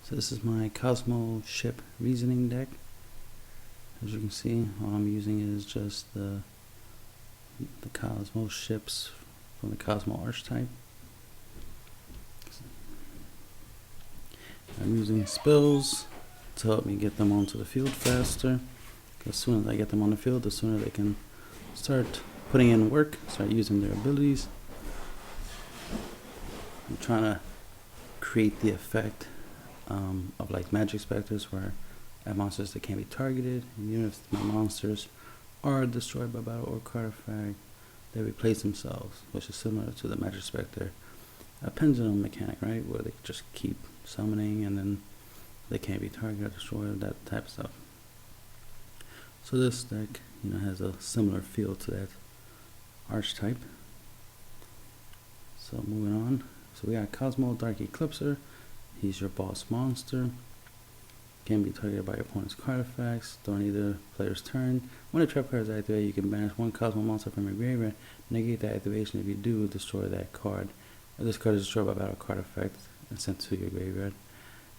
So this is my Kozmo ship reasoning deck. As you can see, all I'm using is just the Kozmo ships from the Kozmo archetype. I'm using spills to help me get them onto the field faster. As soon as I get them on the field, the sooner they can start putting in work, start using their abilities. I'm trying to create the effect of like magic specters, where I have monsters that can't be targeted, and even if my monsters are destroyed by battle or card effect, they replace themselves, which is similar to the magic specter pendulum mechanic, right? Where they just keep summoning and then they can't be targeted or destroyed, that type of stuff. So this deck, has a similar feel to that archetype. So moving on. So we got Kozmo Dark Eclipser. He's your boss monster. Can be targeted by your opponent's card effects during either player's turn. When a trap card is activated, you can banish one Kozmo monster from your graveyard. Negate that activation. If you do, destroy that card. If this card is destroyed by battle card effect and sent to your graveyard,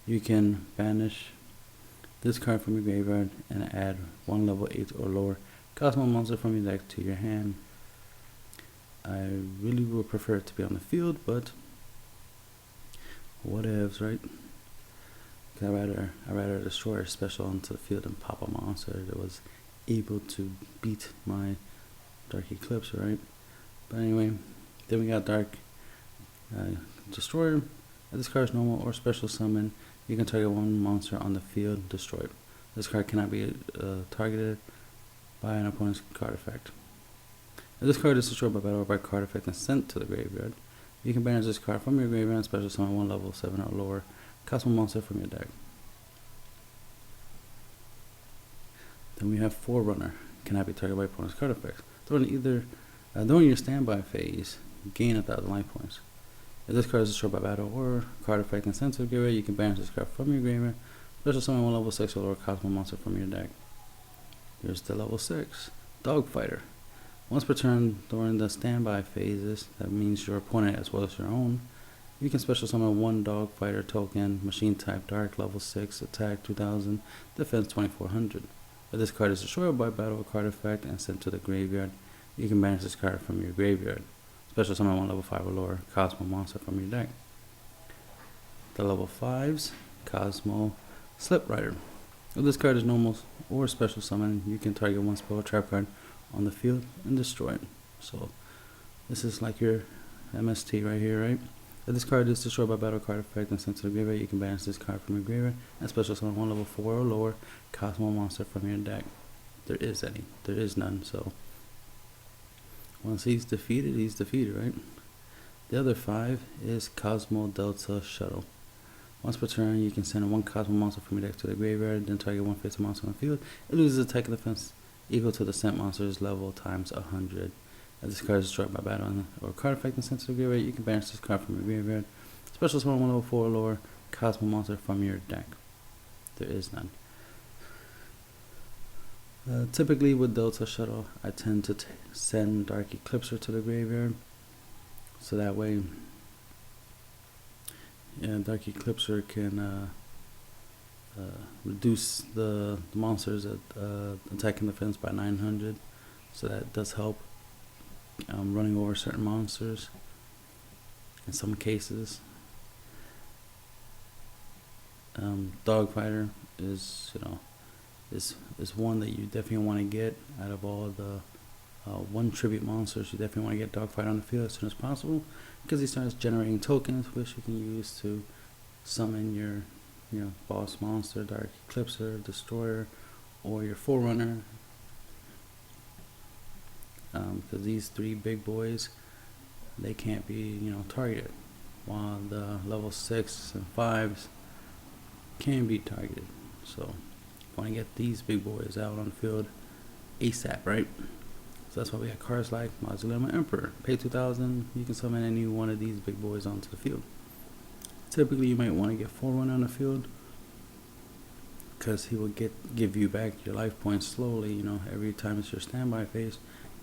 you can banish this card from your graveyard and add one level 8 or lower Kozmo monster from your deck to your hand. I really would prefer it to be on the field, but whatevs, right? I'd rather destroy a special onto the field and pop a monster that was able to beat my Dark Eclipse, right? But anyway, then we got Dark Destroyer. If this card is normal or special summon, you can target one monster on the field, destroy it. This card cannot be targeted by an opponent's card effect. If this card is destroyed by battle or by card effect and sent to the graveyard, you can banish this card from your graveyard and special summon one level 7 or lower Kozmo monster from your deck. Then we have Forerunner. Cannot be targeted by opponent's card effects. During your standby phase, gain 1,000 life points. If this card is destroyed by battle or card effect and sent to the graveyard, you can banish this card from your graveyard. Special summon one level 6 or lower Kozmo monster from your deck. Here's the level 6 Dogfighter. Once per turn during the standby phases, that means your opponent as well as your own, you can special summon one Dogfighter token, machine type dark, level 6, attack 2000, defense 2400. If this card is destroyed by battle or card effect and sent to the graveyard, you can banish this card from your graveyard. Special summon one level 5 or lower Kozmo monster from your deck. The level 5s, Kozmo Slip Rider. If this card is normal or special summon, you can target one spell or trap card on the field and destroy it. So this is like your MST right here, right? If this card is destroyed by battle card effect and sent to the graveyard, you can banish this card from your graveyard and special summon one level 4 or lower Kozmo monster from your deck. There is none, so once he's defeated, right? The other 5 is Kozmo Delta Shuttle. Once per turn, you can send one Kozmo monster from your deck to the graveyard, then target one face monster on the field. It loses attack and defense equal to the sent monster's level times 100. If this card is destroyed by battle or card effect and sent to the graveyard, you can banish this card from your graveyard. Special summon one level 4 or lower Kozmo monster from your deck. There is none. Typically with Delta Shuttle, I tend to send Dark Eclipser to the graveyard, so that way Dark Eclipser can reduce the monsters at attack and defense by 900, so that does help running over certain monsters in some cases. Dogfighter is is one that you definitely want to get out of all the one tribute monsters. You definitely want to get Dogfighter on the field as soon as possible, because he starts generating tokens which you can use to summon your boss monster, Dark Eclipser, Destroyer, or your Forerunner. Because these 3 big boys, they can't be targeted, while the level 6 and 5s can be targeted. So want to get these big boys out on the field ASAP, right? So that's why we got cards like Mausoleum Emperor. Pay 2,000, you can summon any one of these big boys onto the field. Typically, you might want to get Forerunner on the field, because he will give you back your life points slowly. Every time it's your standby phase,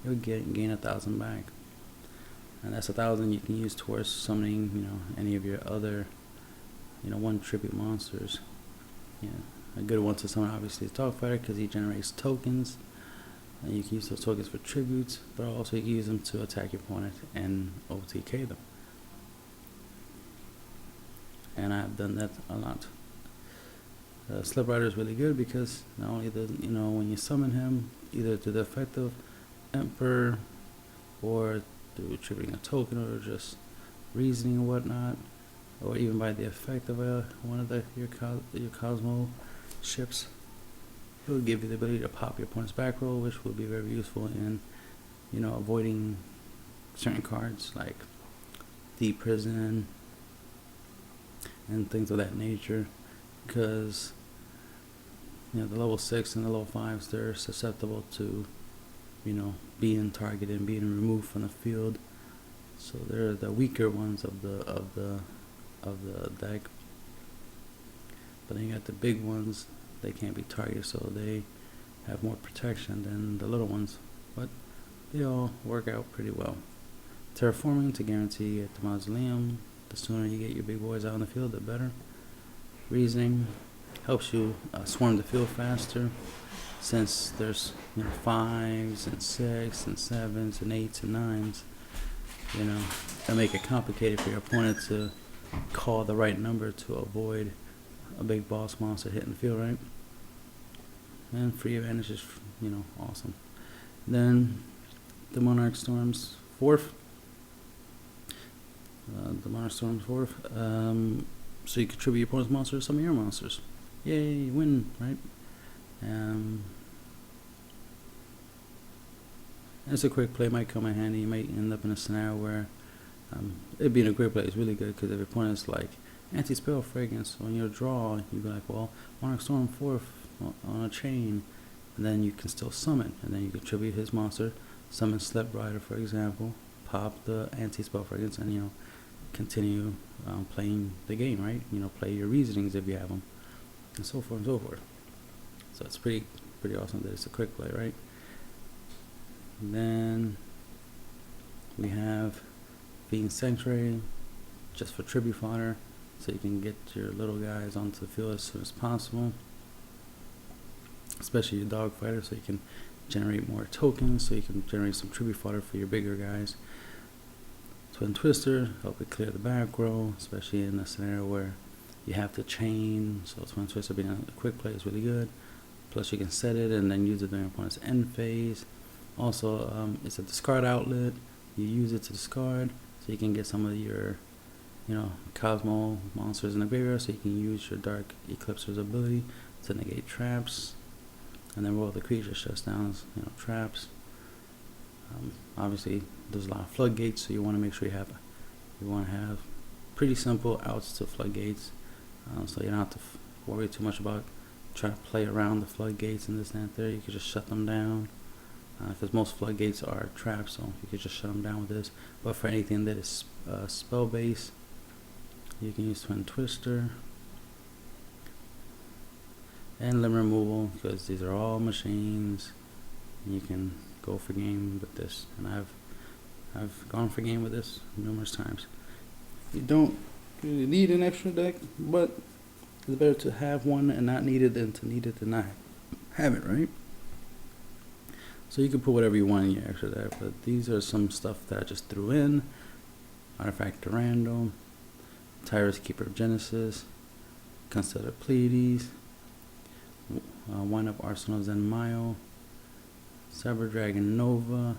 you'll gain 1,000 back, and that's 1,000 you can use towards summoning any of your other one tribute monsters. Yeah, a good one to summon obviously is Dogfighter because he generates tokens. And you can use those tokens for tributes, but also you can use them to attack your opponent and OTK them. And I've done that a lot. Slip Rider is really good because not only does when you summon him, either to the effect of Emperor, or through triggering a token, or just reasoning and whatnot, or even by the effect of one of your Kozmo ships, it will give you the ability to pop your opponent's back row, which will be very useful in avoiding certain cards like Deep Prison and things of that nature, because the level 6 and the level 5s, they're susceptible to being targeted and being removed from the field. So they're the weaker ones of the deck. But then you got the big ones, they can't be targeted, so they have more protection than the little ones, but they all work out pretty well. Terraforming to guarantee at the mausoleum. The sooner you get your big boys out in the field, the better. Reasoning helps you swarm the field faster, since there's 5s and 6s and 7s and 8s and 9s. That make it complicated for your opponent to call the right number to avoid a big boss monster hitting the field, right? And free advantage is awesome. Then the Monarch Storm's 4th. So you contribute your opponent's monsters to some of your monsters. Yay, win, right? It's a quick play, might come in handy. You might end up in a scenario where it being a quick play is really good, because if your opponent's like anti-spell fragrance on your draw, you'd be like, well, Monarch Storm 4th on a chain, and then you can still summon, and then you contribute his monster, summon Slip Rider, for example, pop the anti-spell fragrance, and continue playing the game, right? Play your reasonings if you have them, and so forth and so forth. So it's pretty awesome that it's a quick play, right? And then we have Fiend Sanctuary, just for tribute fodder, so you can get your little guys onto the field as soon as possible, especially your dog fighter, so you can generate more tokens, so you can generate some tribute fodder for your bigger guys. Twin Twister, help it clear the back row, especially in a scenario where you have to chain. So Twin Twister being a quick play is really good. Plus you can set it and then use it during your opponent's end phase. Also, it's a discard outlet. You use it to discard, so you can get some of your Kozmo monsters in the graveyard, so you can use your Dark Eclipser's ability to negate traps, and then roll the creature shuts down traps. Obviously there's a lot of floodgates, so you want to make sure you want to have pretty simple outs to floodgates, so you don't have to worry too much about trying to play around the floodgates and this and that there. You can just shut them down, because most floodgates are traps, so you can just shut them down with this. But for anything that is spell based, you can use Twin Twister and limb removal, because these are all machines. You can go for game with this, and I've gone for game with this numerous times. You don't really need an extra deck, but it's better to have one and not need it than to need it and not have it, right? So you can put whatever you want in your extra deck, but these are some stuff that I just threw in. Artifact Random, Tyrus Keeper of Genesis, Consider Pleiades, Wind Up Arsenal Zenmaio, Cyber Dragon Nova.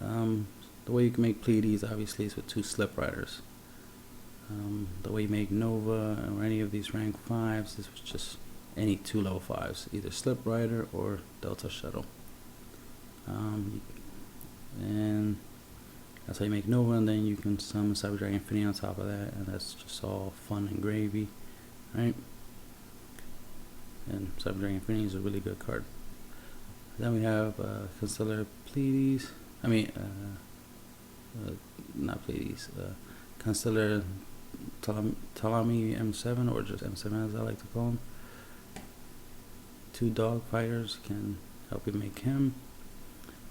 The way you can make Pleiades obviously is with 2 Slip Riders. The way you make Nova or any of these rank 5s, this was just any 2 level 5s, either Slip Rider or Delta Shuttle. And that's how you make Nova, and then you can summon Cyber Dragon Infinity on top of that, and that's just all fun and gravy, right? And Cyber Dragon Infinity is a really good card. Then we have Constellar Pleiades. Not Pleiades. Constellar Ptolemy M7, or just M7 as I like to call him. 2 dog fighters can help you make him.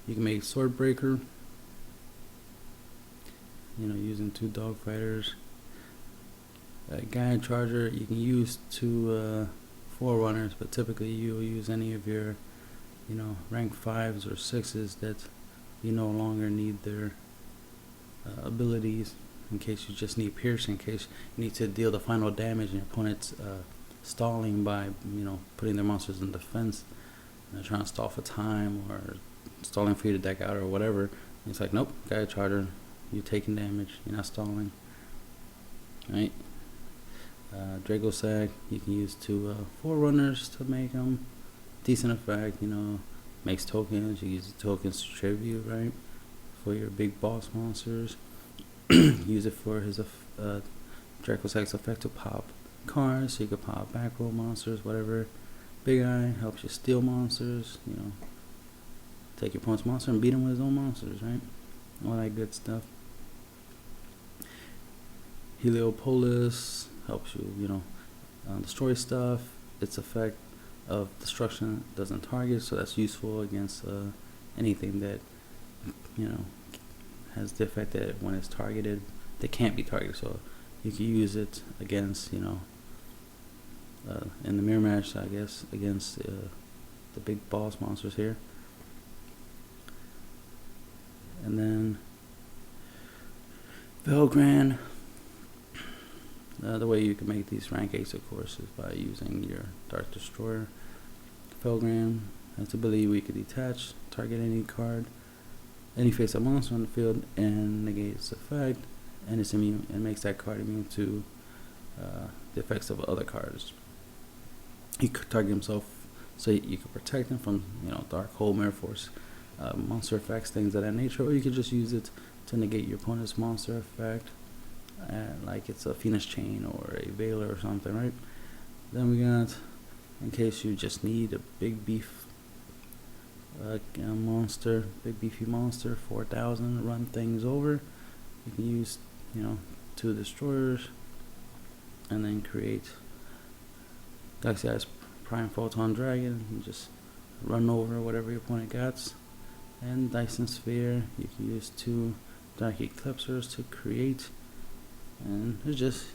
You can make Swordbreaker, using 2 dog fighters. Guide charger you can use to forerunners, but typically you'll use any of your, rank 5s or 6s that you no longer need their abilities, in case you just need piercing, in case you need to deal the final damage and your opponent's stalling by, putting their monsters in defense. And they're trying to stall for time or stalling for you to deck out or whatever. And it's like, nope, Guide charger, you're taking damage, you're not stalling. Right? Draco Sack you can use to forerunners to make them decent effect. Makes tokens. You use the tokens to tribute, right, for your big boss monsters. Use it for his Draco Sack's effect to pop cards, so you can pop back row monsters, whatever. Big Eye helps you steal monsters. Take your opponent's monster and beat him with his own monsters, right? All that good stuff. Heliopolis helps you, destroy stuff. Its effect of destruction doesn't target, so that's useful against anything that, has the effect that when it's targeted, they can't be targeted. So you can use it against, in the mirror match, I guess, against the big boss monsters here. And then Velgran. The way you can make these rank 8s, of course, is by using your Dark Destroyer. Felgran has the ability we could detach, target any card, any face-up monster on the field, and negate its effect, and it's immune, and makes that card immune to the effects of other cards. He could target himself, so you could protect him from, Dark Hole, Mirror Force, monster effects, things of that nature, or you could just use it to negate your opponent's monster effect. Like it's a Phoenix Chain or a Veiler or something, right? Then we got, in case you just need a big beef monster, big beefy monster, 4,000, run things over. You can use, 2 destroyers, and then create Galaxy Eyes Prime Photon Dragon, and just run over whatever your opponent gets. And Dyson Sphere, you can use 2 Dark Eclipsers to create. And it's just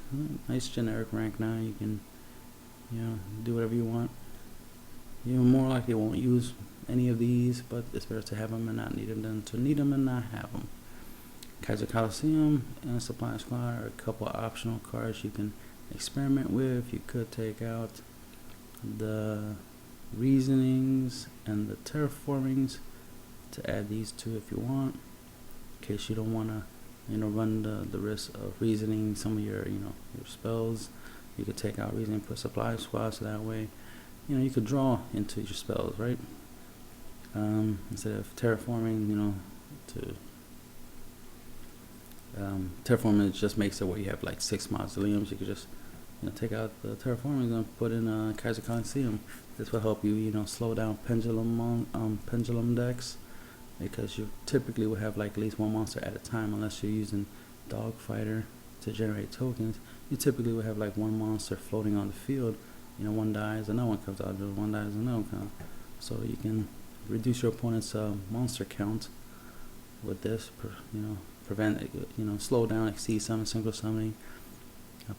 nice generic rank 9. You can, do whatever you want. You more likely won't use any of these, but it's better to have them and not need them than to need them and not have them. Kaiser Coliseum and Supply Squad are a couple of optional cards you can experiment with. You could take out the Reasonings and the Terraformings to add these 2 if you want, in case you don't want to run the risk of reasoning some of your, your spells. You could take out reasoning, put Supply Squad, so that way, you could draw into your spells, right? Instead of terraforming, terraforming, it just makes it where you have like 6 mausoleums. You could just, take out the terraforming and put in Kaiser Coliseum. This will help you, slow down pendulum decks, because you typically will have like at least 1 monster at a time, unless you're using Dogfighter to generate tokens. You typically will have like 1 monster floating on the field. One dies, another one comes out. One dies, another one comes. So you can reduce your opponent's monster count with this. Prevent slow down, exceed summon, single summoning,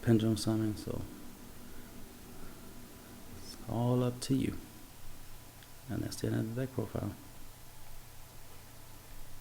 pendulum summoning. So it's all up to you. And that's the end of the deck profile.